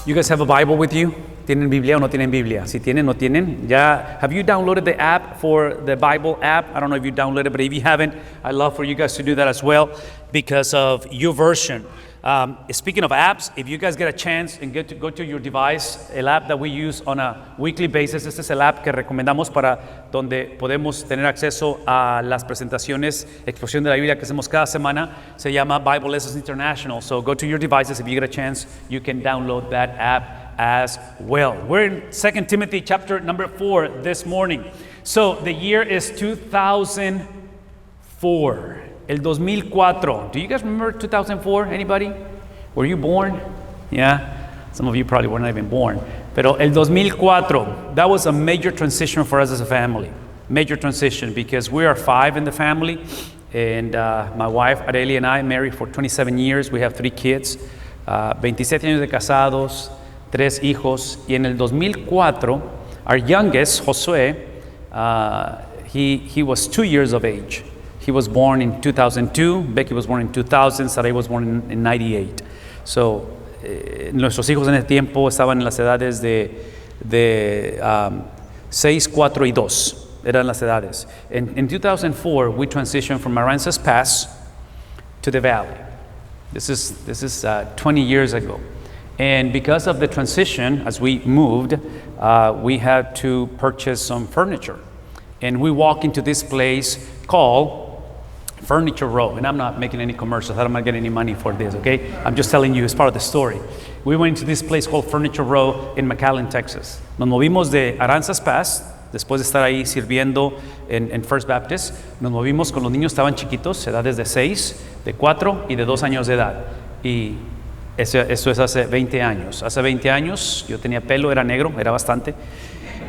You guys have a Bible with you? ¿Tienen Biblia o no tienen Biblia? Si tienen, no tienen. Ya, have you downloaded the app for the Bible app? I don't know if you downloaded it, but if you haven't, I'd love for you guys to do that as well because of YouVersion. Speaking of apps, if you guys get a chance and get to go to your device, el app that we use on a weekly basis, este es el app que recomendamos para donde podemos tener acceso a las presentaciones, exposición de la Biblia que hacemos cada semana, se llama Bible Lessons International. So go to your devices, if you get a chance, you can download that app as well. We're in 2 Timothy chapter number 4 this morning. So the year is 2004. El 2004. Do you guys remember 2004? Anybody? Were you born? Yeah. Some of you probably were not even born. Pero el 2004, that was a major transition for us as a family. Major transition because we are 5 in the family. And my wife, Areli, and I married for 27 years. We have 3 kids. 27 años de casados, 3 hijos. Y en el 2004, our youngest, Josué, he was 2 years of age. He was born in 2002, Becky was born in 2000, Sarai was born in 98. So, nuestros hijos en ese tiempo estaban en las edades de 6, 4 y 2. Eran las edades. In 2004, we transitioned from Aransas Pass to the Valley. This is 20 years ago. And because of the transition, as we moved, we had to purchase some furniture. And we walk into this place called Furniture Row, and I'm not making any commercials. I'm not getting any money for this, okay? I'm just telling you, it's part of the story. We went to this place called Furniture Row in McAllen, Texas. Nos movimos de Aransas Pass, después de estar ahí sirviendo en First Baptist, nos movimos con los niños, estaban chiquitos, edades de 6, de 4 y de 2 años de edad. Y eso es hace 20 años. Hace 20 años yo tenía pelo, era negro, era bastante,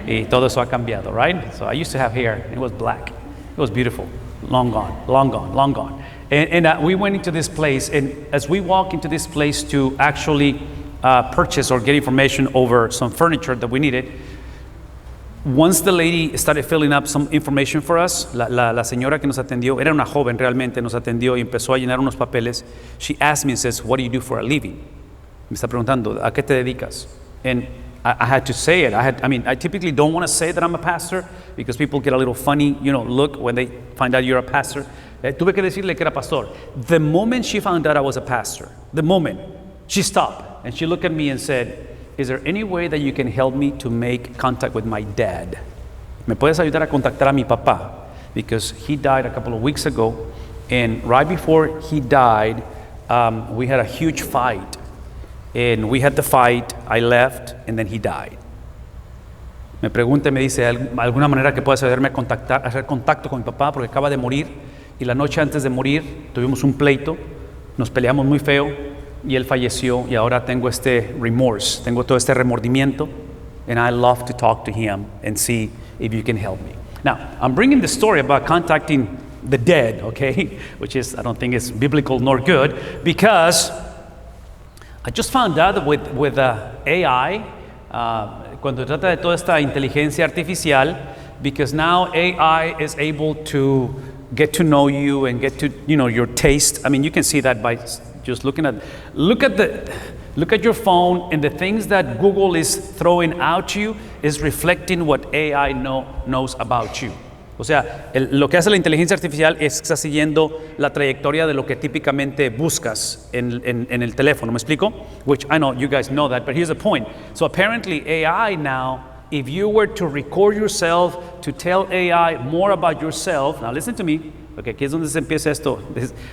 y todo eso ha cambiado, right? So I used to have hair, it was black. It was beautiful. Long gone, long gone, long gone. And we went into this place, and as we walk into this place to actually purchase or get information over some furniture that we needed, once the lady started filling up some information for us, la señora que nos atendió, era una joven realmente, nos atendió y empezó a llenar unos papeles. She asked me and says, "What do you do for a living?" Me está preguntando, ¿a qué te dedicas? And I had to say it. I typically don't want to say that I'm a pastor because people get a little funny, look when they find out you're a pastor. Tuve que decirle que era pastor. The moment she found out I was a pastor, the moment, she stopped and she looked at me and said, "Is there any way that you can help me to make contact with my dad? ¿Me puedes ayudar a contactar a mi papá? Because he died a couple of weeks ago, and right before he died, we had a huge fight. And we had the fight, I left, and then he died." Me pregunta y me dice, ¿alguna manera que puedas ayudarme a hacer contacto con mi papá? Porque acaba de morir, y la noche antes de morir tuvimos un pleito, nos peleamos muy feo, y él falleció, y ahora tengo este remorse, tengo todo este remordimiento, and I love to talk to him and see if you can help me. Now, I'm bringing the story about contacting the dead, okay, which is, I don't think it's biblical nor good, because I just found out that with AI, cuando trata de toda esta inteligencia artificial, because now AI is able to get to know you and get to, your taste. I mean, you can see that by just look at your phone, and the things that Google is throwing out to you is reflecting what AI knows about you. O sea, lo que hace la inteligencia artificial es que está siguiendo la trayectoria de lo que típicamente buscas en el teléfono. ¿Me explico? Which I know you guys know that, but here's the point. So apparently AI now, if you were to record yourself, to tell AI more about yourself, now listen to me, okay, aquí es donde se empieza esto.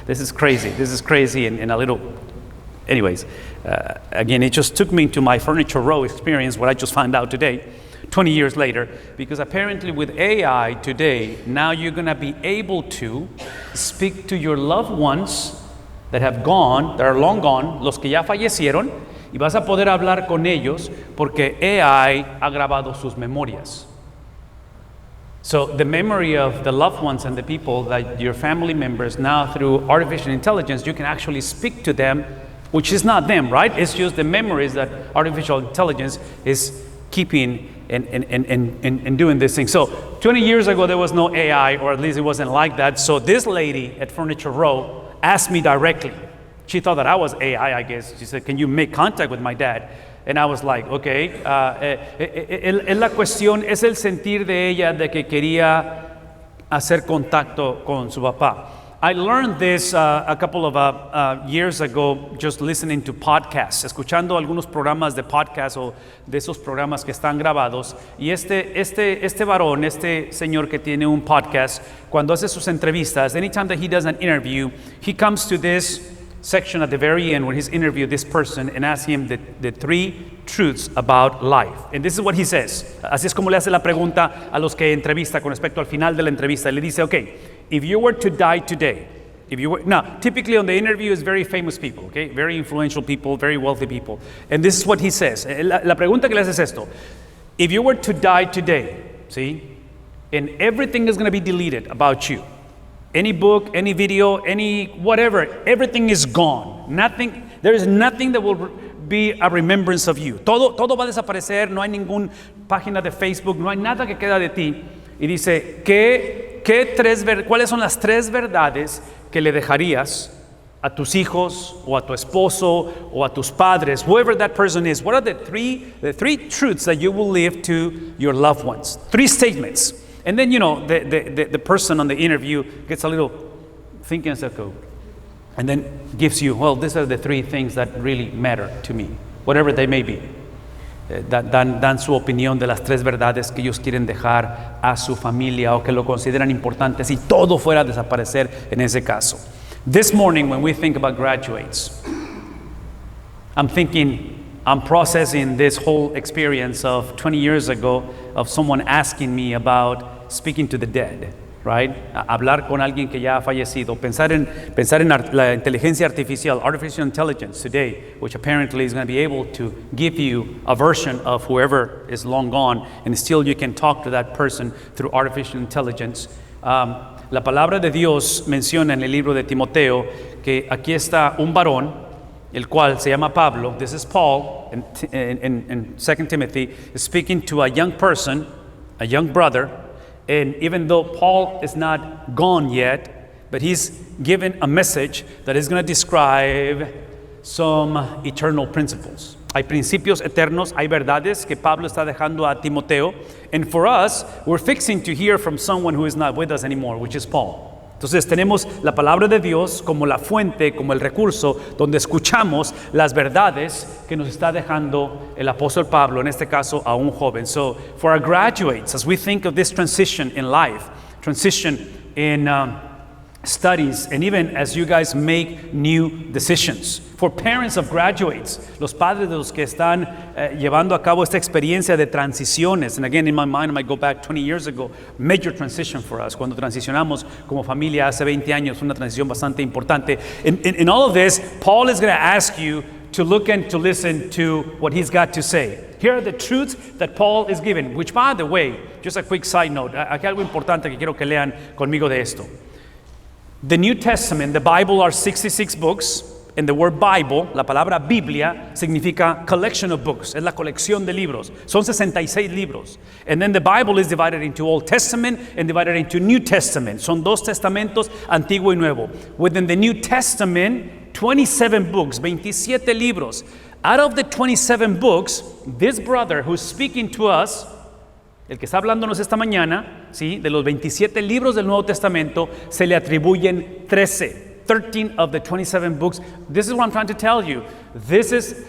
This is crazy. This is crazy and a little, anyways. Again, it just took me to my Furniture Row experience, what I just found out today. 20 years later, because apparently with AI today, now you're going to be able to speak to your loved ones that have gone, that are long gone, los que ya fallecieron, y vas a poder hablar con ellos porque AI ha grabado sus memorias. So the memory of the loved ones and the people that your family members, now through artificial intelligence, you can actually speak to them, which is not them, right? It's just the memories that artificial intelligence is keeping and doing this thing. So 20 years ago, there was no AI, or at least it wasn't like that. So this lady at Furniture Row asked me directly. She thought that I was AI, I guess. She said, "Can you make contact with my dad?" And I was like, okay. Es la cuestión, es el sentir de ella de que quería hacer contacto con su papá. I learned this a couple of years ago just listening to podcasts, escuchando algunos programas de podcast o de esos programas que están grabados. Y este varón, este señor que tiene un podcast, cuando hace sus entrevistas, anytime that he does an interview, he comes to this section at the very end where he's interviewed this person and asks him the three truths about life. And this is what he says. Así es como le hace la pregunta a los que entrevista con respecto al final de la entrevista. Le dice, okay, if you were to die today, now, typically on the interview is very famous people, okay? Very influential people, very wealthy people. And this is what he says. La pregunta que le hace es esto. If you were to die today, see, and everything is going to be deleted about you. Any book, any video, any whatever, everything is gone. Nothing, there is nothing that will be a remembrance of you. Todo va a desaparecer, no hay ninguna página de Facebook, no hay nada que queda de ti. Y dice, ¿cuáles son las tres verdades que le dejarías a tus hijos o a tu esposo o a tus padres, whoever that person is? What are the three truths that you will leave to your loved ones? Three statements. And then, the person on the interview gets a little thinking circle and then gives you, well, these are the three things that really matter to me, whatever they may be. Dan su opinión de las tres verdades que ellos quieren dejar a su familia o que lo consideran importantes si todo fuera a desaparecer en ese caso. This morning, when we think about graduates, I'm processing this whole experience of 20 years ago of someone asking me about speaking to the dead, right? Hablar con alguien que ya ha fallecido. Pensar en la inteligencia artificial, artificial intelligence today, which apparently is going to be able to give you a version of whoever is long gone, and still you can talk to that person through artificial intelligence. La palabra de Dios menciona en el libro de Timoteo que aquí está un varón, el cual se llama Pablo. This is Paul in 2 Timothy, is speaking to a young person, a young brother. And even though Paul is not gone yet, but he's given a message that is going to describe some eternal principles. Hay principios eternos, hay verdades que Pablo está dejando a Timoteo. And for us, we're fixing to hear from someone who is not with us anymore, which is Paul. Entonces tenemos la palabra de Dios como la fuente, como el recurso donde escuchamos las verdades que nos está dejando el apóstol Pablo, en este caso a un joven. So for our graduates, as we think of this transition in life, transition in studies, and even as you guys make new decisions. For parents of graduates, los padres de los que están llevando a cabo esta experiencia de transiciones. And again, in my mind, I might go back 20 years ago, major transition for us. Cuando transicionamos como familia hace 20 años, una transición bastante importante. In all of this, Paul is going to ask you to look and to listen to what he's got to say. Here are the truths that Paul is giving, which, by the way, just a quick side note, aquí algo importante que quiero que lean conmigo de esto. The New Testament, the Bible, are 66 books, and the word Bible, la palabra Biblia, significa collection of books, es la colección de libros. Son 66 libros. And then the Bible is divided into Old Testament and divided into New Testament. Son dos testamentos, Antiguo y Nuevo. Within the New Testament, 27 books, 27 libros. Out of the 27 books, this brother who's speaking to us, el que está hablándonos esta mañana, ¿sí? De los 27 libros del Nuevo Testamento, se le atribuyen 13 of the 27 books. This is what I'm trying to tell you. This is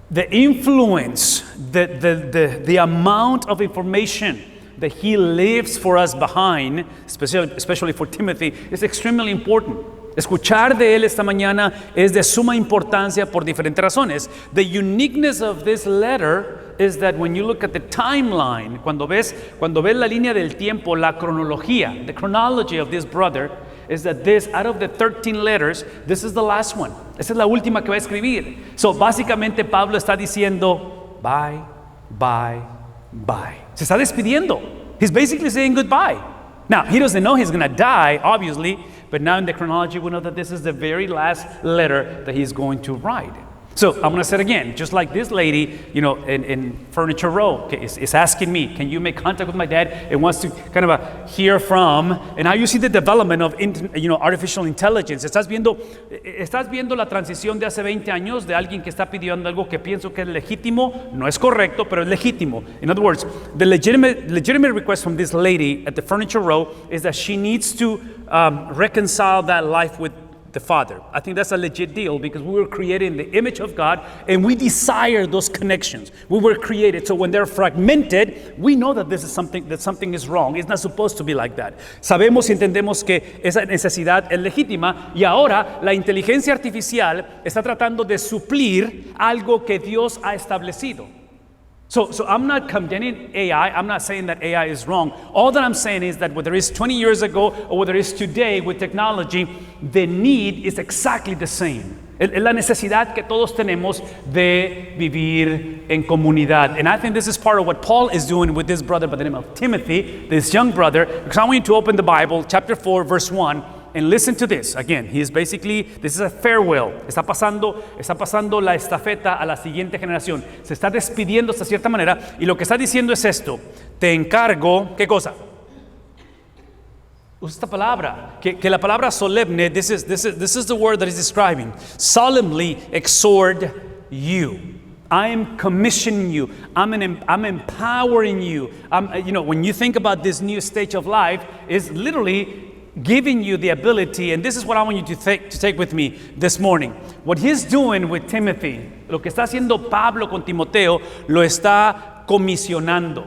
the influence, the amount of information that he leaves for us behind, especially for Timothy, is extremely important. Escuchar de él esta mañana es de suma importancia por diferentes razones. The uniqueness of this letter is that when you look at the timeline, cuando ves la línea del tiempo, la cronología, the chronology of this brother, is that this, out of the 13 letters, this is the last one. Esa es la última que va a escribir. So, básicamente Pablo está diciendo, bye, bye, bye. Se está despidiendo. He's basically saying goodbye. Now, he doesn't know he's going to die, obviously, but now in the chronology, we know that this is the very last letter that he's going to write. So I'm going to say it again, just like this lady, in Furniture Row is asking me, can you make contact with my dad? And wants to kind of hear from, and how you see the development of artificial intelligence. Estás viendo la transición de hace 20 años de alguien que está pidiendo algo que pienso que es legítimo, no es correcto, pero es legítimo. In other words, the legitimate request from this lady at the Furniture Row is that she needs to reconcile that life with the Father. I think that's a legit deal because we were created in the image of God and we desire those connections. We were created, so when they're fragmented, we know that something is wrong. It's not supposed to be like that. Sabemos y entendemos que esa necesidad es legítima y ahora la inteligencia artificial está tratando de suplir algo que Dios ha establecido. So I'm not condemning AI. I'm not saying that AI is wrong. All that I'm saying is that whether it's 20 years ago or whether it's today with technology, the need is exactly the same. Es la necesidad que todos tenemos de vivir en comunidad. And I think this is part of what Paul is doing with this brother by the name of Timothy, this young brother. Because I want you to open the Bible, chapter 4, verse 1. And listen to this. Again, this is a farewell. Está pasando la estafeta a la siguiente generación. Se está despidiendo de cierta manera. Y lo que está diciendo es esto. Te encargo, ¿qué cosa? Usa esta palabra. Que la palabra solemne, this is the word that is describing. Solemnly exhort you. I am commissioning you. I'm empowering you. When you think about this new stage of life, it's literally giving you the ability, and this is what I want you to take with me this morning. What he's doing with Timothy, lo que está haciendo Pablo con Timoteo, lo está comisionando.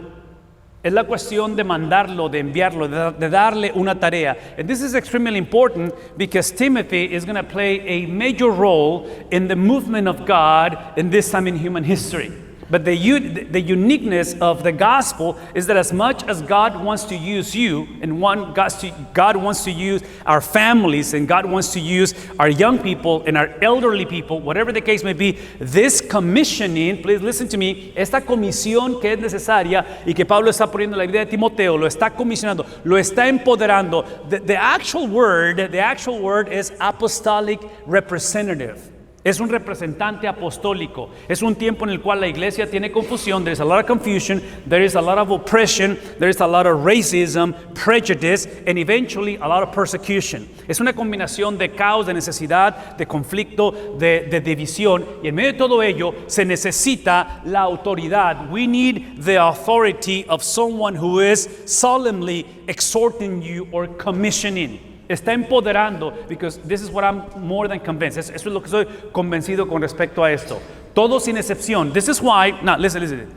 Es la cuestión de mandarlo, de enviarlo, de darle una tarea. And this is extremely important because Timothy is going to play a major role in the movement of God in this time in human history. But the uniqueness of the gospel is that as much as God wants to use you, and God wants to use our families, and God wants to use our young people and our elderly people, whatever the case may be, this commissioning, please listen to me, esta comisión que es necesaria y que Pablo está poniendo en la vida de Timoteo, lo está comisionando, lo está empoderando. The actual word is apostolic representative. Es un representante apostólico. Es un tiempo en el cual la iglesia tiene confusión. There is a lot of confusion. There is a lot of oppression. There is a lot of racism, prejudice, and eventually a lot of persecution. Es una combinación de caos, de necesidad, de conflicto, de división. Y en medio de todo ello se necesita la autoridad. We need the authority of someone who is solemnly exhorting you or commissioning. Está empoderando, because this is what I'm more than convinced. Eso es lo que estoy convencido con respecto a esto. Todos sin excepción. This is why, now listen.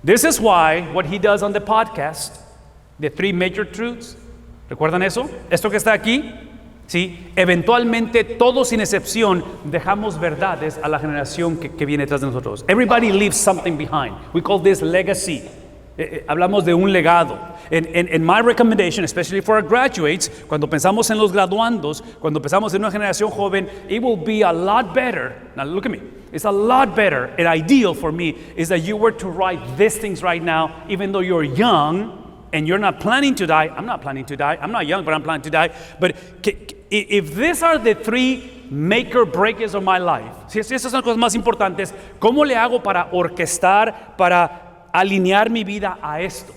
This is why what he does on the podcast, the 3 major truths, ¿recuerdan eso? Esto que está aquí, ¿sí? Eventualmente todos sin excepción dejamos verdades a la generación que viene tras de nosotros. Everybody leaves something behind. We call this legacy. Hablamos de un legado. And my recommendation, especially for our graduates, cuando pensamos en los graduandos, cuando pensamos en una generación joven, it will be a lot better. Now look at me. It's a lot better and ideal for me is that you were to write these things right now, even though you're young and you're not planning to die. I'm not planning to die. I'm not young, but I'm planning to die. But if these are the 3 make or breakers of my life, si esas son las cosas más importantes, ¿cómo le hago para orquestar, para alinear mi vida a esto?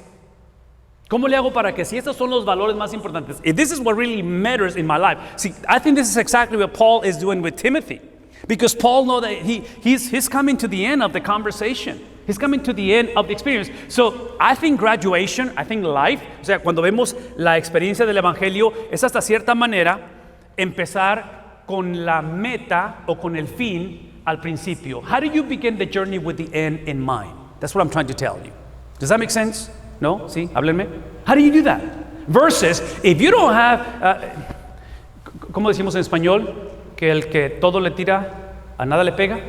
¿Cómo le hago para que si estos son los valores más importantes, if this is what really matters in my life? See, I think this is exactly what Paul is doing with Timothy. Because Paul knows that he's coming to the end of the conversation. He's coming to the end of the experience. So I think graduation, I think life, o sea, cuando vemos la experiencia del Evangelio, es hasta cierta manera empezar con la meta o con el fin al principio. How do you begin the journey with the end in mind? That's what I'm trying to tell you. Does that make sense? No? ¿Sí? Háblenme. How do you do that? Versus, if you don't have, ¿cómo decimos en español? Que el que todo le tira, a nada le pega.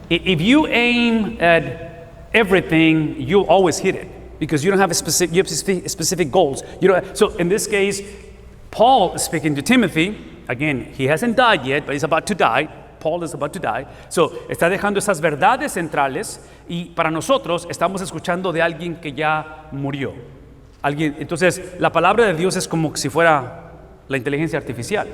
If you aim at everything, you'll always hit it. Because you don't have specific goals. So in this case, Paul is speaking to Timothy. Again, he hasn't died yet, but he's about to die. Paul is about to die. So, está dejando esas verdades centrales y para nosotros estamos escuchando de alguien que ya murió. Entonces, la palabra de Dios es como si fuera la inteligencia artificial.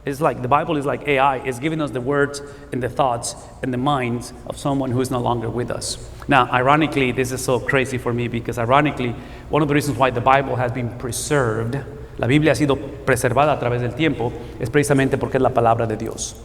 It's like the Bible is like AI. It's giving us the words and the thoughts and the minds of someone who is no longer with us. Now, ironically, this is so crazy for me because ironically, one of the reasons why the Bible has been preserved, la Biblia ha sido preservada a través del tiempo, es precisamente porque es la palabra de Dios.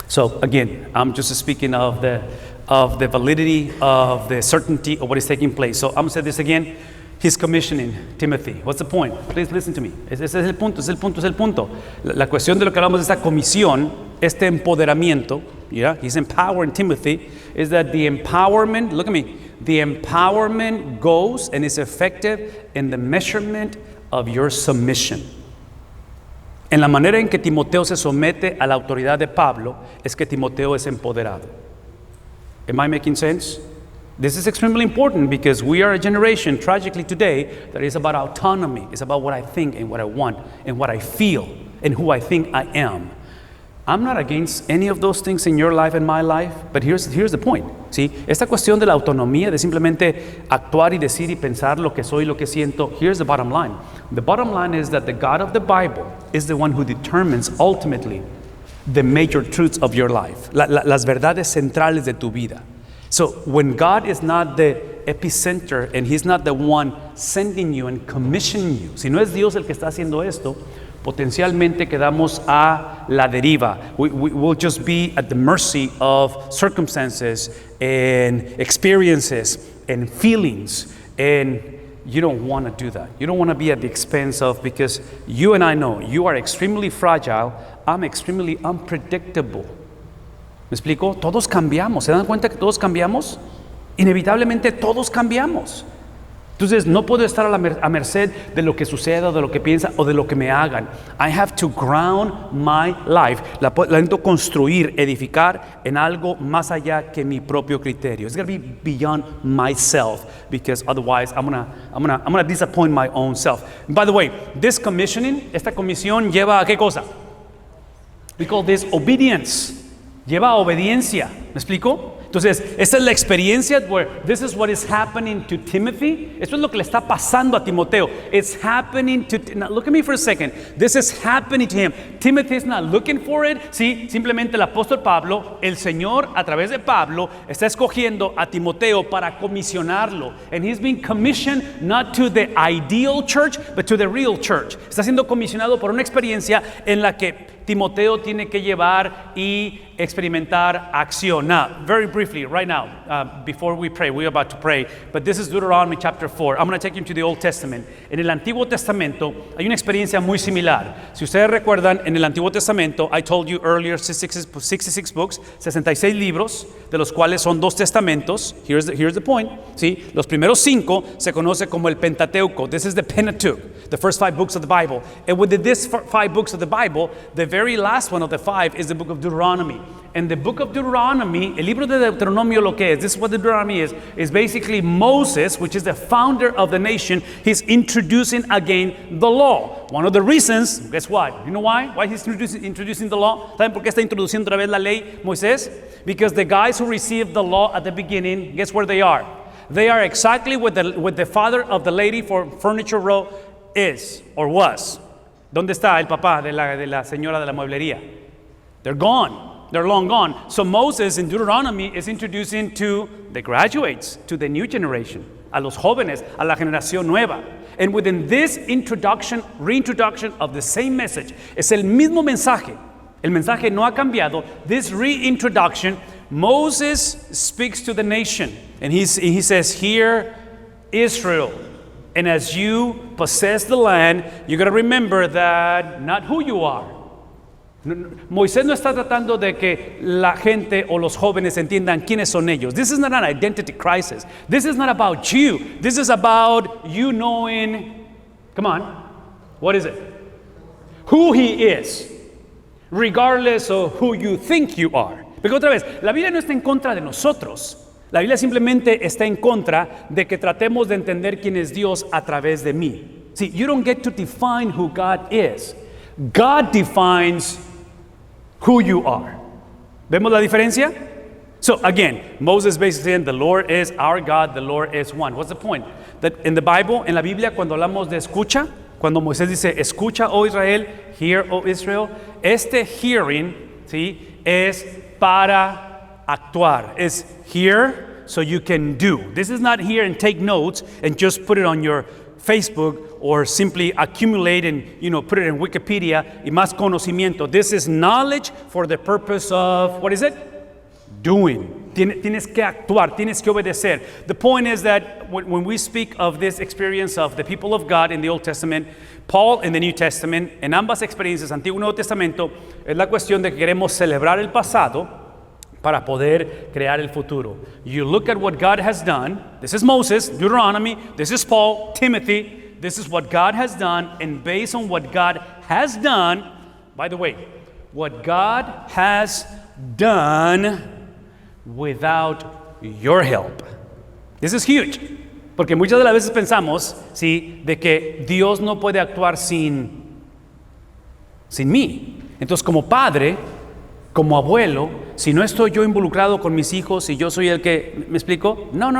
So again, I'm just speaking of the validity, of the certainty of what is taking place. So I'm going to say this again. He's commissioning Timothy. What's the point? Please listen to me. Ese es el punto. La cuestión de lo que hablamos de esta comisión, este empoderamiento, yeah, he's empowering Timothy, is that the empowerment, look at me, the empowerment goes and is effective in the measurement of your submission. En la manera en que Timoteo se somete a la autoridad de Pablo, es que Timoteo es empoderado. Am I making sense? This is extremely important because we are a generation, tragically today, that is about autonomy. It's about what I think and what I want and what I feel and who I think I am. I'm not against any of those things in your life and my life, but here's the point. ¿Sí? Esta cuestión de la autonomía, de simplemente actuar y decir y pensar lo que soy, lo que siento, here's the bottom line. The bottom line is that the God of the Bible is the one who determines ultimately the major truths of your life, las verdades centrales de tu vida. So when God is not the epicenter and He's not the one sending you and commissioning you, si no es Dios el que está haciendo esto, potencialmente quedamos a la deriva. We'll just be at the mercy of circumstances and experiences and feelings, and you don't want to do that. You don't want to be at the expense of, because you and I know you are extremely fragile, I'm extremely unpredictable. ¿Me explico? Todos cambiamos. ¿Se dan cuenta que todos cambiamos? Inevitablemente todos cambiamos. Entonces no puedo estar a merced de lo que suceda, de lo que piensa o de lo que me hagan. I have to ground my life. La necesito construir, edificar en algo más allá que mi propio criterio. It's got to be beyond myself, because otherwise I'm gonna disappoint my own self. And by the way, this commissioning, esta comisión lleva a ¿qué cosa? We call this obedience. Lleva a obediencia. ¿Me explico? Entonces, esta es la experiencia where this is what is happening to Timothy. Esto es lo que le está pasando a Timoteo. It's happening to, now look at me for a second. This is happening to him. Timothy is not looking for it. Sí, simplemente el apóstol Pablo, el Señor a través de Pablo, está escogiendo a Timoteo para comisionarlo. And he's being commissioned not to the ideal church, but to the real church. Está siendo comisionado por una experiencia en la que Timoteo tiene que llevar y experimentar acción. Now, very briefly, right now, before we pray, we're about to pray, but this is Deuteronomy chapter 4. I'm going to take you to the Old Testament. En el Antiguo Testamento hay una experiencia muy similar. Si ustedes recuerdan, en el Antiguo Testamento, I told you earlier, 66 books, 66 libros, de los cuales son 2 testamentos. Here's the point. ¿Sí? Los primeros 5 se conoce como el Pentateuco. This is the Pentateuch, the first 5 books of the Bible. And within these 5 books of the Bible, the very last one of the 5 is the book of Deuteronomy. And the book of Deuteronomy, el libro de Deuteronomio lo que es, this is what the Deuteronomy is basically Moses, which is the founder of the nation. He's introducing again the law. One of the reasons, guess what? You know why? Why he's introducing the law? ¿Saben por qué está introduciendo otra vez la ley, Moisés? Because the guys who received the law at the beginning, guess where they are? They are exactly what the father of the lady for Furniture Row is or was. ¿Dónde está el papá de la señora de la mueblería? They're gone. They're long gone. So Moses in Deuteronomy is introducing to the graduates, to the new generation, a los jóvenes, a la generación nueva. And within this reintroduction of the same message, es el mismo mensaje. El mensaje no ha cambiado. This reintroduction, Moses speaks to the nation. And he says, "Hear Israel. And as you possess the land, you got to remember that not who you are." Moisés no está tratando de que la gente o los jóvenes entiendan quiénes son ellos. This is not an identity crisis. This is not about you. This is about you knowing, come on, what is it? Who he is, regardless of who you think you are. Porque otra vez, la Biblia no está en contra de nosotros. La Biblia simplemente está en contra de que tratemos de entender quién es Dios a través de mí. See, you don't get to define who God is. God defines who you are. ¿Vemos la diferencia? So again, Moses basically saying the Lord is our God, the Lord is one. What's the point? That in the Bible, en la Biblia, cuando hablamos de escucha, cuando Moisés dice, escucha, oh Israel, hear, oh Israel, este hearing, ¿sí? Es para actuar. Es hear so you can do. This is not hear and take notes and just put it on your Facebook or simply accumulate and put it in Wikipedia y más conocimiento. This is knowledge for the purpose of, what is it? Doing. Tienes que actuar, tienes que obedecer. The point is that when we speak of this experience of the people of God in the Old Testament, Paul in the New Testament, en ambas experiencias, Antiguo y Nuevo Testamento, es la cuestión de que queremos celebrar el pasado para poder crear el futuro. You look at what God has done. This is Moses, Deuteronomy. This is Paul, Timothy. This is what God has done. And based on what God has done, by the way, what God has done without your help. This is huge. Porque muchas de las veces pensamos, ¿sí?, de que Dios no puede actuar sin mí. Entonces, como padre, como abuelo, si no estoy yo involucrado con mis hijos y yo soy el que, ¿me explico? No.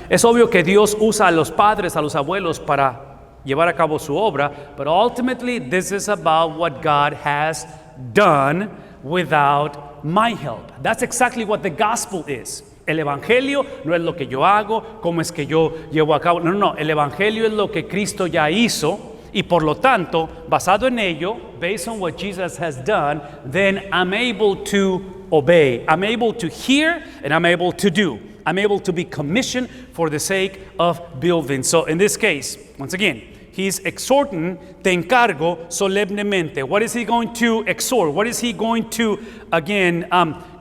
Es obvio que Dios usa a los padres, a los abuelos para llevar a cabo su obra, but ultimately this is about what God has done without my help. That's exactly what the gospel is. El evangelio no es lo que yo hago, cómo es que yo llevo a cabo. No. El evangelio es lo que Cristo ya hizo y por lo tanto, basado en ello, based on what Jesus has done, then I'm able to obey. I'm able to hear and I'm able to do. I'm able to be commissioned for the sake of building. So in this case, once again, he's exhorting, te encargo solemnemente. What is he going to exhort? What is he going to, again,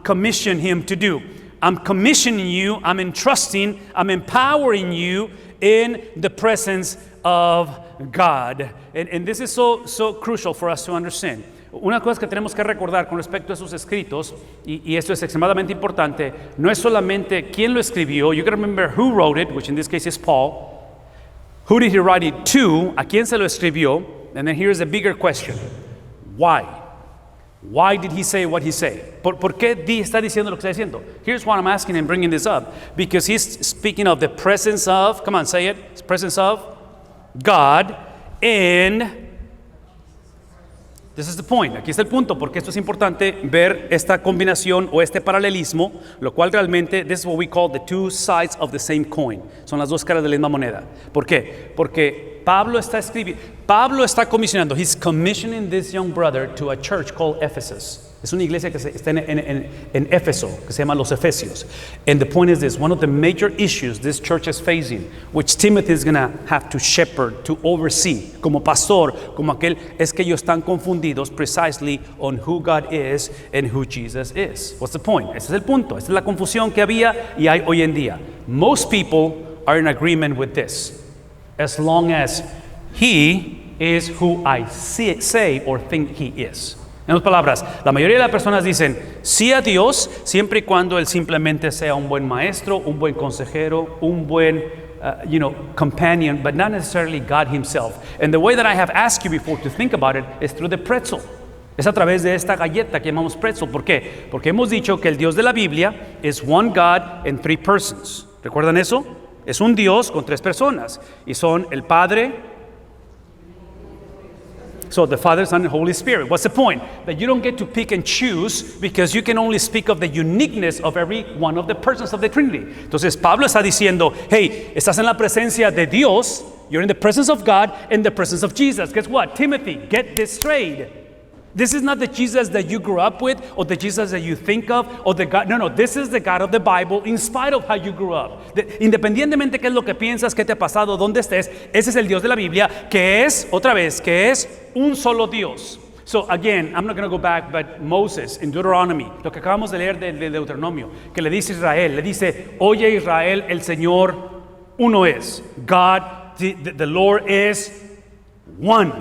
commission him to do? I'm commissioning you, I'm entrusting, I'm empowering you in the presence of God. And this is so crucial for us to understand. Una cosa que tenemos que recordar con respecto a sus escritos, y esto es extremadamente importante, no es solamente quién lo escribió. You can remember who wrote it, which in this case is Paul. Who did he write it to? ¿A quién se lo escribió? And then here's a bigger question. Why? Why did he say what he said? ¿Por qué está diciendo lo que está diciendo? Here's what I'm asking and bringing this up. Because he's speaking of the presence of, come on, say it, presence of God, and this is the point. Aquí está el punto, porque esto es importante ver esta combinación o este paralelismo, lo cual realmente, this is what we call the two sides of the same coin. Son las dos caras de la misma moneda. ¿Por qué? Porque Pablo está comisionando, he's commissioning this young brother to a church called Ephesus. Es una iglesia que está en Éfeso, que se llama los Efesios. And the point is this, one of the major issues this church is facing, which Timothy is going to have to shepherd, to oversee, como pastor, como aquel, es que ellos están confundidos precisely on who God is and who Jesus is. What's the point? Ese es el punto. Esa es la confusión que había y hay hoy en día. Most people are in agreement with this, as long as he is who I say or think he is. En otras palabras, la mayoría de las personas dicen sí a Dios siempre y cuando Él simplemente sea un buen maestro, un buen consejero, un buen companion, but not necessarily God Himself. And the way that I have asked you before to think about it is through the pretzel. Es a través de esta galleta que llamamos pretzel. ¿Por qué? Porque hemos dicho que el Dios de la Biblia es one God in three persons. ¿Recuerdan eso? Es un Dios con tres personas y son el Padre. So the Father, Son, and Holy Spirit. What's the point? That you don't get to pick and choose because you can only speak of the uniqueness of every one of the persons of the Trinity. Entonces Pablo está diciendo, hey, estás en la presencia de Dios, you're in the presence of God, in the presence of Jesus. Guess what? Timothy, get this straight. This is not the Jesus that you grew up with or the Jesus that you think of or the God. No, this is the God of the Bible in spite of how you grew up. Independientemente qué es lo que piensas, qué te ha pasado, dónde estés, ese es el Dios de la Biblia que es, otra vez, que es un solo Dios. So again, I'm not going to go back, but Moses in Deuteronomy, lo que acabamos de leer de Deuteronomio, que le dice a Israel, le dice, oye Israel, el Señor uno es. God, the Lord is one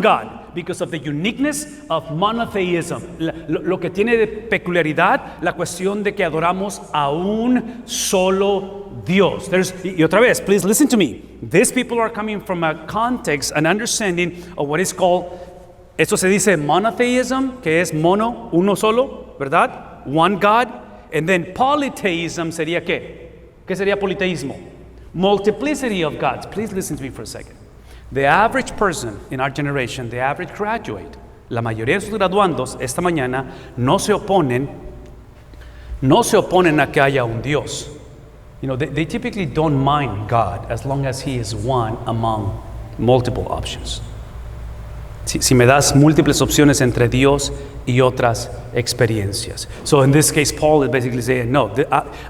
God. Because of the uniqueness of monotheism. Lo que tiene de peculiaridad, la cuestión de que adoramos a un solo Dios. Y otra vez, please listen to me. These people are coming from a context, an understanding of what is called, esto se dice monotheism, que es mono, uno solo, ¿verdad? One God. And then polytheism sería ¿qué? ¿Qué sería politeísmo? Multiplicity of gods. Please listen to me for a second. The average person in our generation, the average graduate, la mayoría de sus graduandos esta mañana no se oponen a que haya un Dios. You know, they typically don't mind God as long as He is one among multiple options. Si me das múltiples opciones entre Dios y otras experiencias. So in this case, Paul is basically saying, no,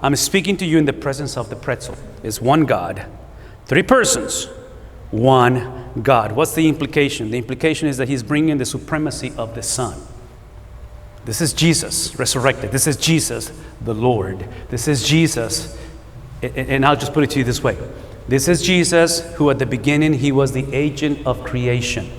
I'm speaking to you in the presence of the pretzel. It's one God, three persons, one God. What's the implication? The implication is that he's bringing the supremacy of the Son. This is Jesus resurrected. This is Jesus the Lord. This is Jesus, and I'll just put it to you this way. This is Jesus who at the beginning, he was the agent of creation.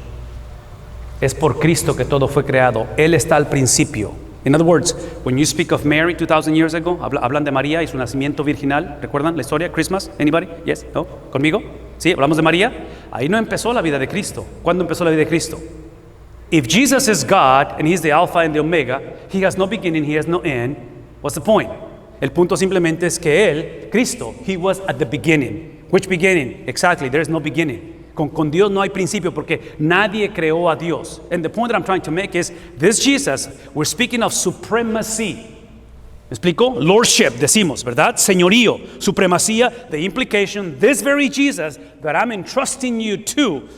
Es por Cristo que todo fue creado. Él está al principio. In other words, when you speak of Mary 2,000 years ago, hablan de María y su nacimiento virginal. ¿Recuerdan la historia? Christmas? Anybody? Yes? No? ¿Conmigo? ¿Sí? ¿Hablamos de María? Ahí no empezó la vida de Cristo. ¿Cuándo empezó la vida de Cristo? If Jesus is God and He's the Alpha and the Omega, He has no beginning, He has no end. What's the point? El punto simplemente es que Él, Cristo, He was at the beginning. Which beginning? Exactly, there is no beginning. Con Dios no hay principio porque nadie creó a Dios. And the point that I'm trying to make is, this Jesus, we're speaking of supremacy. ¿Me explico? Lordship, decimos, ¿verdad? Señorío, supremacía, the implication, this very Jesus that I'm entrusting you to.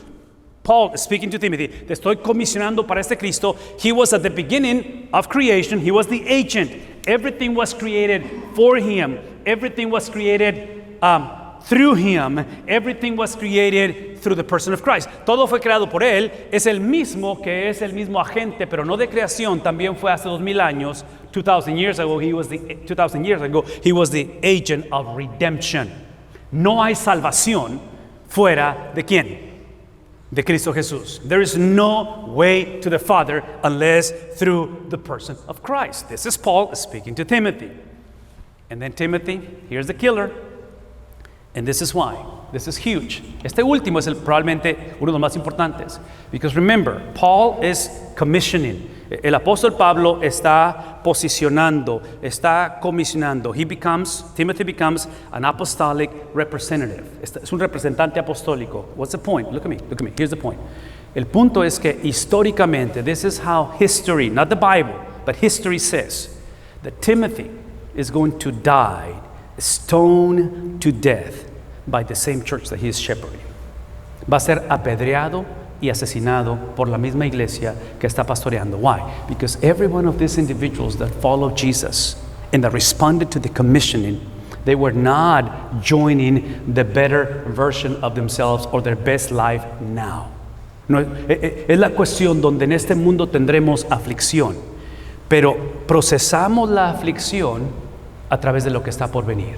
Paul is speaking to Timothy, te estoy comisionando para este Cristo. He was at the beginning of creation. He was the agent. Everything was created for Him. Everything was created through Him. Everything was created through the person of Christ. Todo fue creado por Él. Es el mismo que es el mismo agente, pero no de creación. También fue hace 2000 años. 2,000 years ago, he was the agent of redemption. No hay salvación fuera de quién? De Cristo Jesús. There is no way to the Father unless through the person of Christ. This is Paul speaking to Timothy. And then Timothy, here's the killer. And this is why. This is huge. Este último es probablemente uno de los más importantes. Because remember, Paul is commissioning. El apóstol Pablo está posicionando, está comisionando. Timothy becomes an apostolic representative. Es un representante apostólico. What's the point? Look at me. Here's the point. El punto es que históricamente, this is how history, not the Bible, but history says that Timothy is going to die stoned to death by the same church that he is shepherding. Va a ser apedreado y asesinado por la misma iglesia que está pastoreando. Why? Because every one of these individuals that followed Jesus and that responded to the commissioning, they were not joining the better version of themselves or their best life now. No, es la cuestión donde en este mundo tendremos aflicción, pero procesamos la aflicción a través de lo que está por venir.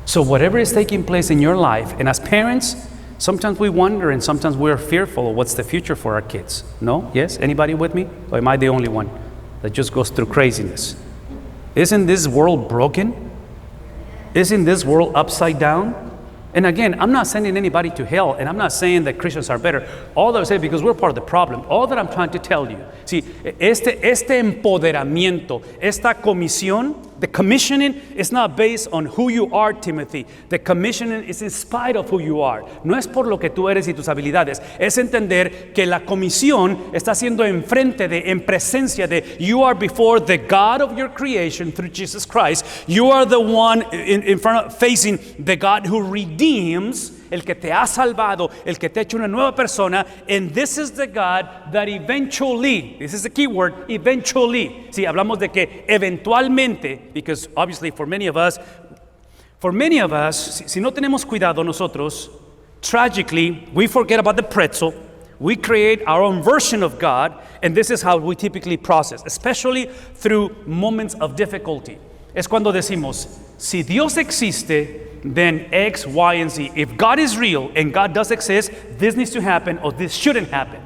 So whatever is taking place in your life, and as parents, sometimes we wonder and sometimes we're fearful of what's the future for our kids. No? Yes? Anybody with me? Or am I the only one that just goes through craziness? Isn't this world broken? Isn't this world upside down? And again, I'm not sending anybody to hell, and I'm not saying that Christians are better. All that I'm saying, because we're part of the problem, all that I'm trying to tell you, see, este empoderamiento, esta comisión, the commissioning is not based on who you are, Timothy. The commissioning is in spite of who you are. No es por lo que tú eres y tus habilidades. Es entender que la comisión está siendo en presencia de, you are before the God of your creation through Jesus Christ. You are the one in front of, facing the God who redeems, el que te ha salvado, el que te ha hecho una nueva persona, and this is the God that eventually, this is the key word, eventually. Sí, hablamos de que eventualmente, because obviously for many of us, si no tenemos cuidado nosotros, tragically, we forget about the pretzel, we create our own version of God, and this is how we typically process, especially through moments of difficulty. Es cuando decimos, si Dios existe, then X, Y, and Z. If God is real and God does exist, this needs to happen or this shouldn't happen.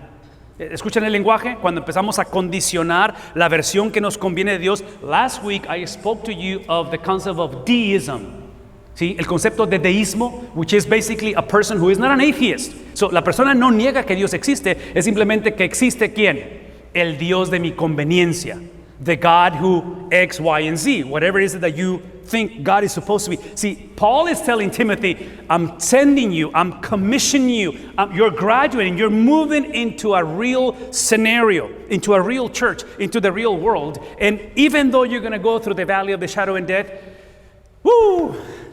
¿Escuchan el lenguaje? Cuando empezamos a condicionar la versión que nos conviene de Dios. Last week I spoke to you of the concept of deism. ¿Sí? El concepto de deísmo, which is basically a person who is not an atheist. So, la persona no niega que Dios existe, es simplemente que existe ¿quién? El Dios de mi conveniencia. the God who X, Y, and Z, whatever it is that you think God is supposed to be. See, Paul is telling Timothy, I'm sending you, I'm commissioning you, you're graduating, you're moving into a real scenario, into a real church, into the real world. And even though you're going to go through the valley of the shadow and death,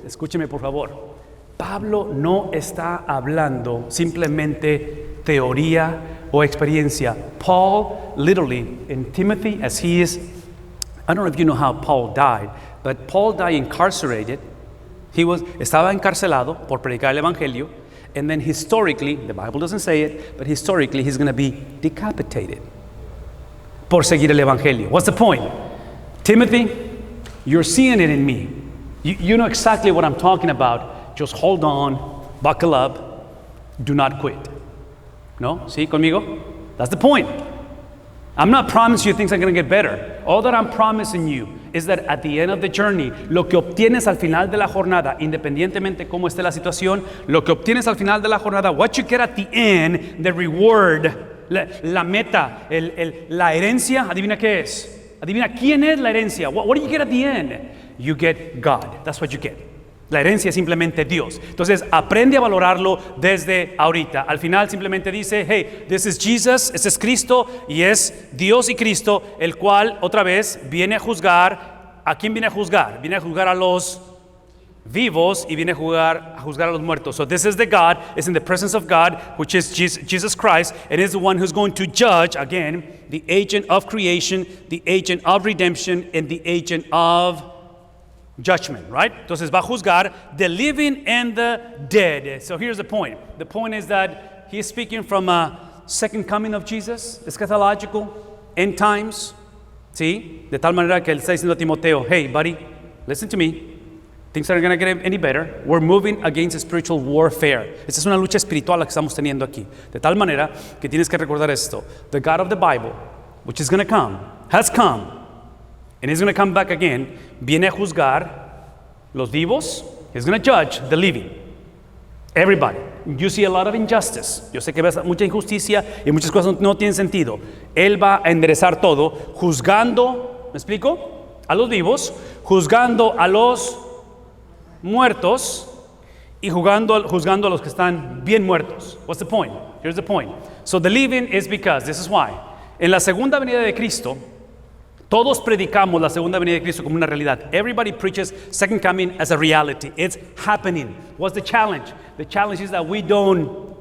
escúcheme por favor, Pablo no está hablando simplemente teoría o experiencia. Paul literally, in Timothy, as he is, I don't know if you know how Paul died, but Paul died incarcerated. Estaba encarcelado por predicar el evangelio, and then historically, the Bible doesn't say it, but historically he's going to be decapitated por seguir el evangelio. What's the point? Timothy, you're seeing it in me. You know exactly what I'm talking about. Just hold on, buckle up, do not quit. No? ¿Sí conmigo? That's the point. I'm not promising you things are going to get better. All that I'm promising you is that at the end of the journey, lo que obtienes al final de la jornada, independientemente cómo esté la situación, lo que obtienes al final de la jornada, what you get at the end, the reward, la meta, la herencia, adivina qué es. Adivina quién es la herencia. What do you get at the end? You get God. That's what you get. La herencia es simplemente Dios. Entonces, aprende a valorarlo desde ahorita. Al final simplemente dice, hey, this is Jesus, este es Cristo, y es Dios y Cristo, el cual, otra vez, viene a juzgar. ¿A quién viene a juzgar? Viene a juzgar a los vivos y viene a juzgar a los muertos. So this is the God, is in the presence of God, which is Jesus Christ, and is the one who's going to judge, again, the agent of creation, the agent of redemption, and the agent of judgment, right? Entonces va a juzgar the living and the dead. So here's the point. The point is that he is speaking from a second coming of Jesus, eschatological, end times, ¿sí? De tal manera que él está diciendo a Timoteo, hey, buddy, listen to me. Things aren't going to get any better. We're moving against spiritual warfare. Esta es una lucha espiritual la que estamos teniendo aquí. De tal manera que tienes que recordar esto. The God of the Bible, which is going to come, has come, and is going to come back again, viene a juzgar los vivos. He's going to judge the living. Everybody. You see a lot of injustice. Yo sé que ves mucha injusticia y muchas cosas no tienen sentido. Él va a enderezar todo, juzgando, ¿me explico? A los vivos, juzgando a los muertos y juzgando a los que están bien muertos. What's the point? Here's the point. So the living is because, this is why. En la segunda venida de Cristo, todos predicamos la segunda venida de Cristo como una realidad. Everybody preaches second coming as a reality. It's happening. What's the challenge? The challenge is that we don't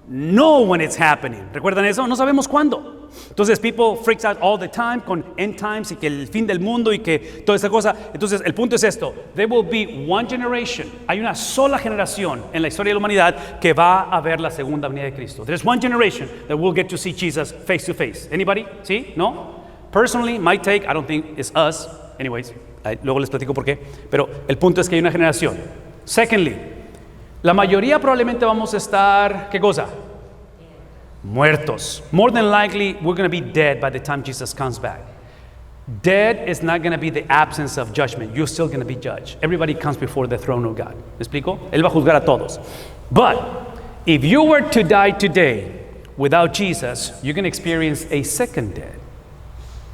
know when it's happening. ¿Recuerdan eso? No sabemos cuándo. Entonces, people freaks out all the time con end times y que el fin del mundo y que toda esa cosa. Entonces, el punto es esto. There will be one generation. Hay una sola generación en la historia de la humanidad que va a ver la segunda venida de Cristo. There's one generation that will get to see Jesus face to face. Anybody? ¿Sí? ¿No? Personally, my take, I don't think it's us. Anyways, luego les platico por qué. Pero el punto es que hay una generación. Secondly, la mayoría probablemente vamos a estar, ¿qué cosa? Muertos. More than likely, we're going to be dead by the time Jesus comes back. Dead is not going to be the absence of judgment. You're still going to be judged. Everybody comes before the throne of God. ¿Me explico? Él va a juzgar a todos. But if you were to die today without Jesus, you're going to experience a second death.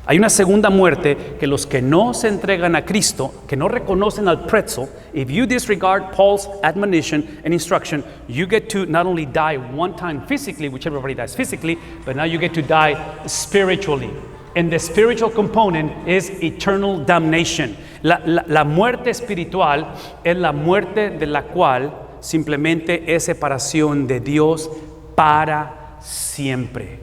Hay una segunda muerte que los que no se entregan a Cristo, que no reconocen al pretzel, if you disregard Paul's admonition and instruction, you get to not only die one time physically, which everybody dies physically, but now you get to die spiritually. And the spiritual component is eternal damnation. La muerte espiritual es la muerte de la cual simplemente es separación de Dios para siempre.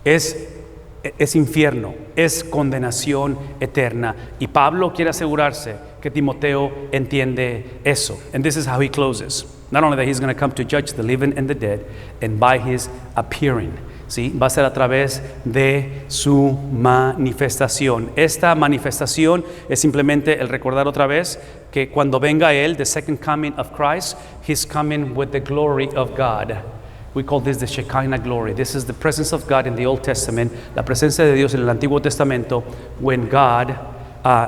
Es infierno, es condenación eterna. Y Pablo quiere asegurarse que Timoteo entiende eso. And this is how he closes. Not only that he's going to come to judge the living and the dead, and by his appearing. ¿Sí? Va a ser a través de su manifestación. Esta manifestación es simplemente el recordar otra vez que cuando venga Él, the second coming of Christ, he's coming with the glory of God. We call this the Shekinah glory. This is the presence of God in the Old Testament, la presencia de Dios en el Antiguo Testamento, when God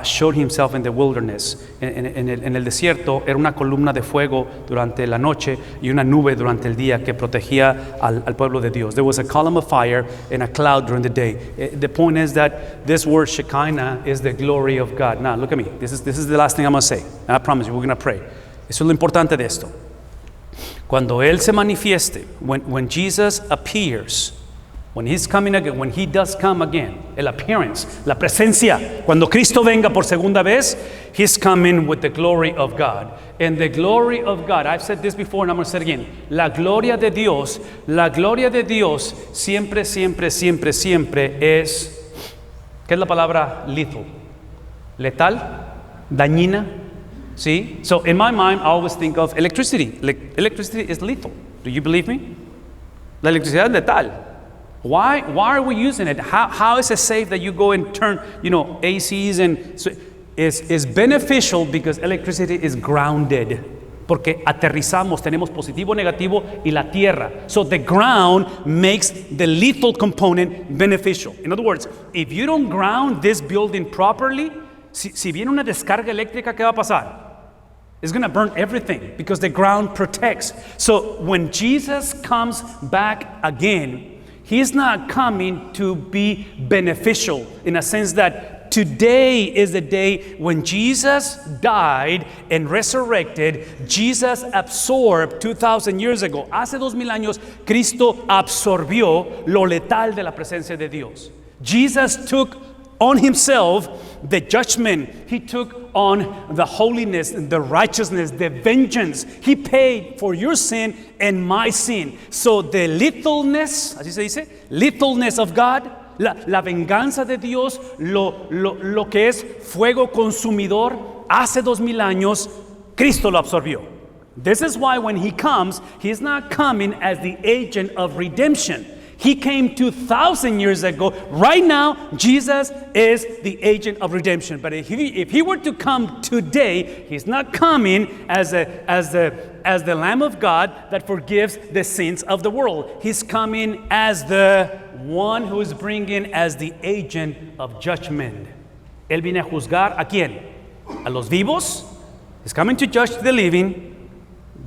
showed himself in the wilderness. En el desierto era una columna de fuego durante la noche y una nube durante el día que protegía al pueblo de Dios. There was a column of fire and a cloud during the day. The point is that this word Shekinah is the glory of God. Now look at me. This is the last thing I'm going to say. And I promise you, we're going to pray. Eso es lo importante de esto. Cuando Él se manifieste, when Jesus appears, when He's coming again, when He does come again, el appearance, la presencia, cuando Cristo venga por segunda vez, He's coming with the glory of God. And the glory of God, I've said this before and I'm going to say it again. La gloria de Dios siempre, siempre, siempre, siempre es, ¿qué es la palabra lethal? Letal, dañina, ¿sí? So in my mind, I always think of electricity. Electricity is lethal. Do you believe me? La electricidad es letal. Why are we using it? How is it safe that you go and turn, ACs and so is beneficial because electricity is grounded. Porque aterrizamos, tenemos positivo, negativo y la tierra. So the ground makes the lethal component beneficial. In other words, if you don't ground this building properly, si viene una descarga eléctrica, ¿qué va a pasar? It's going to burn everything because the ground protects. So when Jesus comes back again, He's not coming to be beneficial in a sense that today is the day when Jesus died and resurrected. Jesus absorbed 2,000 years ago. Hace 2,000 años, Cristo absorbió lo letal de la presencia de Dios. Jesus took on Himself the judgment. He took on the holiness, the righteousness, the vengeance. He paid for your sin and my sin. So the lethalness, así se dice, lethalness of God, la venganza de Dios, lo que es fuego consumidor, hace 2,000 años, Cristo lo absorbió. This is why when He comes, He's not coming as the agent of redemption. He came 2,000 years ago. Right now, Jesus is the agent of redemption. But if he were to come today, He's not coming as the Lamb of God that forgives the sins of the world. He's coming as the one who is bringing as the agent of judgment. Él viene a juzgar ¿a quién? A los vivos. He's coming to judge the living,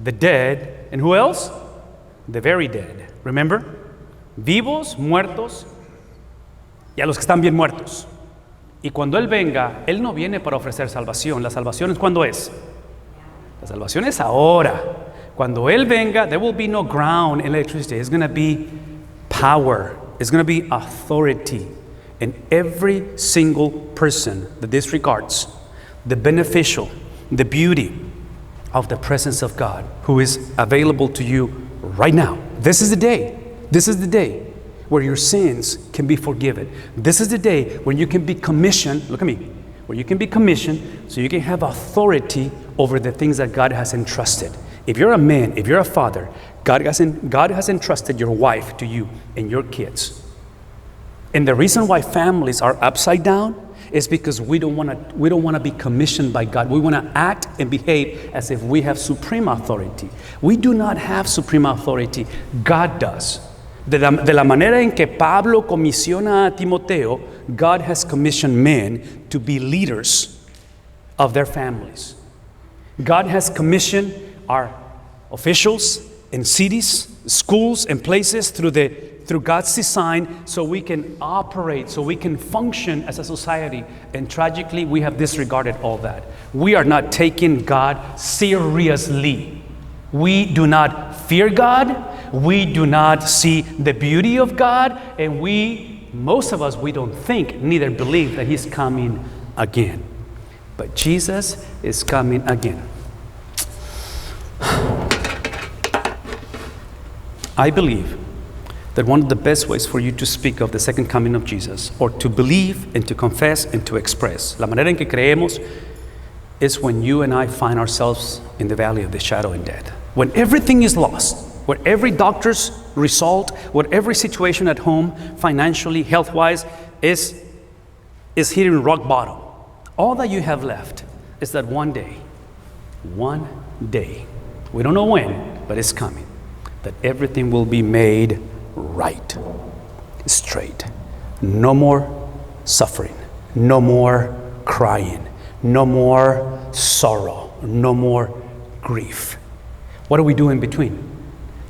the dead, and who else? The very dead. Remember? Vivos, muertos y a los que están bien muertos. Y cuando Él venga, Él no viene para ofrecer salvación. La salvación es cuando es. La salvación es ahora. Cuando Él venga, there will be no ground in electricity. It's going to be power. It's going to be authority. And every single person that disregards the beneficial, the beauty of the presence of God who is available to you right now. This is the day. This is the day where your sins can be forgiven. This is the day when you can be commissioned, look at me, where you can be commissioned so you can have authority over the things that God has entrusted. If you're a man, if you're a father, God has entrusted your wife to you and your kids. And the reason why families are upside down is because we don't want to be commissioned by God. We want to act and behave as if we have supreme authority. We do not have supreme authority. God does. De la manera en que Pablo comisiona a Timoteo, God has commissioned men to be leaders of their families. God has commissioned our officials in cities, schools, and places through God's design so we can operate, so we can function as a society. And tragically, we have disregarded all that. We are not taking God seriously. We do not fear God. We do not see the beauty of God. And most of us, we don't think, neither believe that He's coming again. But Jesus is coming again. I believe that one of the best ways for you to speak of the second coming of Jesus, or to believe and to confess and to express, la manera en que creemos, is when you and I find ourselves in the valley of the shadow and death. When everything is lost, where every doctor's result, where every situation at home, financially, health-wise, is hitting rock bottom. All that you have left is that one day, we don't know when, but it's coming, that everything will be made right, straight. No more suffering, no more crying, no more sorrow, no more grief. What do we do in between?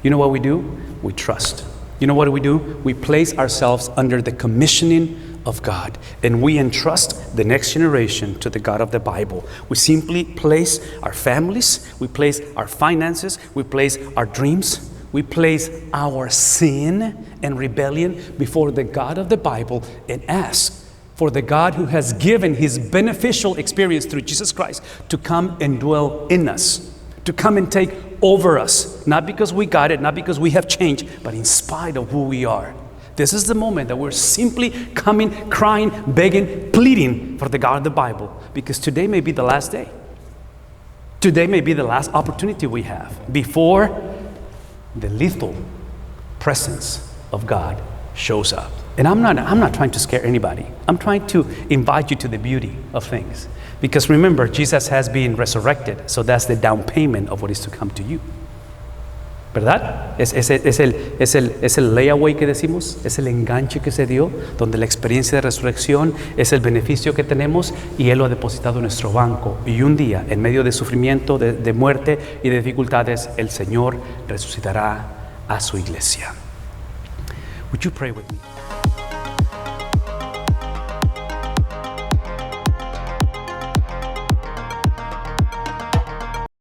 You know what we do? We trust. You know what do? We place ourselves under the commissioning of God, and we entrust the next generation to the God of the Bible. We simply place our families, we place our finances, we place our dreams, we place our sin and rebellion before the God of the Bible and ask for the God who has given his beneficial experience through Jesus Christ to come and dwell in us, to come and take over us, not because we got it, not because we have changed, but in spite of who we are. This is the moment that we're simply coming, crying, begging, pleading for the God of the Bible, because today may be the last day. Today may be the last opportunity we have before the lethal presence of God shows up. And I'm not trying to scare anybody. I'm trying to invite you to the beauty of things. Because remember, Jesus has been resurrected, so that's the down payment of what is to come to you. ¿Verdad? Es el layaway que decimos, es el enganche que se dio, donde la experiencia de resurrección es el beneficio que tenemos y Él lo ha depositado en nuestro banco. Y un día, en medio de sufrimiento, de muerte y de dificultades, el Señor resucitará a su iglesia. Would you pray with me?